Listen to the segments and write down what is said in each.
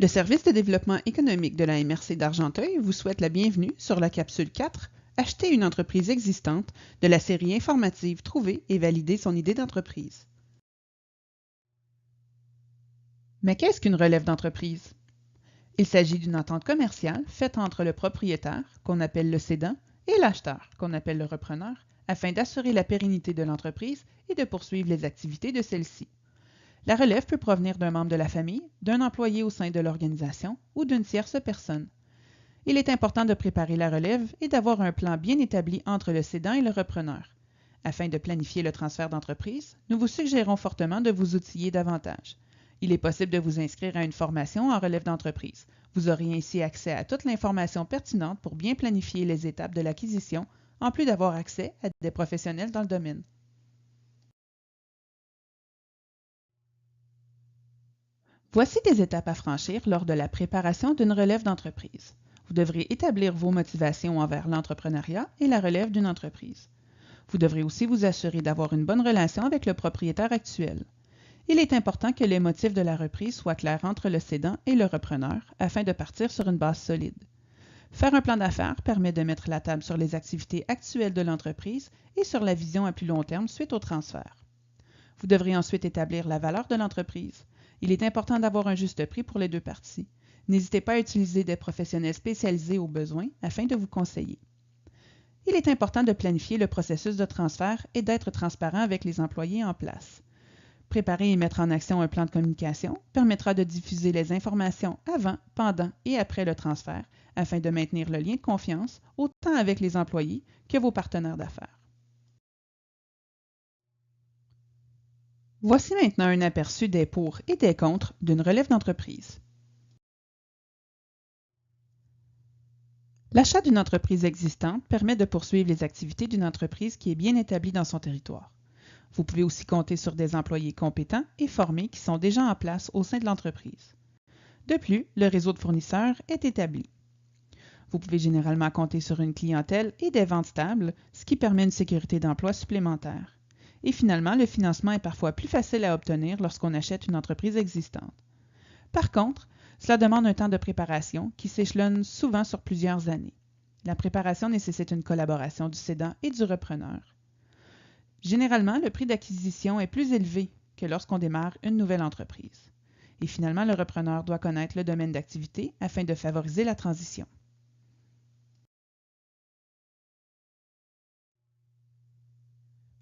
Le Service de développement économique de la MRC d'Argenteuil vous souhaite la bienvenue sur la capsule 4 « Acheter une entreprise existante » de la série informative « Trouver et valider son idée d'entreprise ». Mais qu'est-ce qu'une relève d'entreprise? Il s'agit d'une entente commerciale faite entre le propriétaire, qu'on appelle le cédant, et l'acheteur, qu'on appelle le repreneur, afin d'assurer la pérennité de l'entreprise et de poursuivre les activités de celle-ci. La relève peut provenir d'un membre de la famille, d'un employé au sein de l'organisation ou d'une tierce personne. Il est important de préparer la relève et d'avoir un plan bien établi entre le cédant et le repreneur. Afin de planifier le transfert d'entreprise, nous vous suggérons fortement de vous outiller davantage. Il est possible de vous inscrire à une formation en relève d'entreprise. Vous aurez ainsi accès à toute l'information pertinente pour bien planifier les étapes de l'acquisition, en plus d'avoir accès à des professionnels dans le domaine. Voici des étapes à franchir lors de la préparation d'une relève d'entreprise. Vous devrez établir vos motivations envers l'entrepreneuriat et la relève d'une entreprise. Vous devrez aussi vous assurer d'avoir une bonne relation avec le propriétaire actuel. Il est important que les motifs de la reprise soient clairs entre le cédant et le repreneur afin de partir sur une base solide. Faire un plan d'affaires permet de mettre la table sur les activités actuelles de l'entreprise et sur la vision à plus long terme suite au transfert. Vous devrez ensuite établir la valeur de l'entreprise. Il est important d'avoir un juste prix pour les deux parties. N'hésitez pas à utiliser des professionnels spécialisés au besoin afin de vous conseiller. Il est important de planifier le processus de transfert et d'être transparent avec les employés en place. Préparer et mettre en action un plan de communication permettra de diffuser les informations avant, pendant et après le transfert afin de maintenir le lien de confiance autant avec les employés que vos partenaires d'affaires. Voici maintenant un aperçu des pour et des contre d'une relève d'entreprise. L'achat d'une entreprise existante permet de poursuivre les activités d'une entreprise qui est bien établie dans son territoire. Vous pouvez aussi compter sur des employés compétents et formés qui sont déjà en place au sein de l'entreprise. De plus, le réseau de fournisseurs est établi. Vous pouvez généralement compter sur une clientèle et des ventes stables, ce qui permet une sécurité d'emploi supplémentaire. Et finalement, le financement est parfois plus facile à obtenir lorsqu'on achète une entreprise existante. Par contre, cela demande un temps de préparation qui s'échelonne souvent sur plusieurs années. La préparation nécessite une collaboration du cédant et du repreneur. Généralement, le prix d'acquisition est plus élevé que lorsqu'on démarre une nouvelle entreprise. Et finalement, le repreneur doit connaître le domaine d'activité afin de favoriser la transition.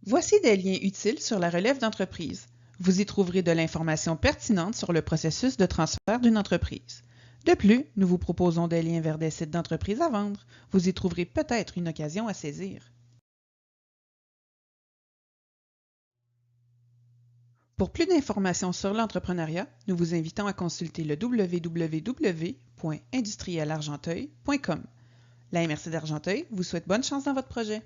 Voici des liens utiles sur la relève d'entreprise. Vous y trouverez de l'information pertinente sur le processus de transfert d'une entreprise. De plus, nous vous proposons des liens vers des sites d'entreprises à vendre. Vous y trouverez peut-être une occasion à saisir. Pour plus d'informations sur l'entrepreneuriat, nous vous invitons à consulter le www.industrielargenteuil.com. La MRC d'Argenteuil vous souhaite bonne chance dans votre projet.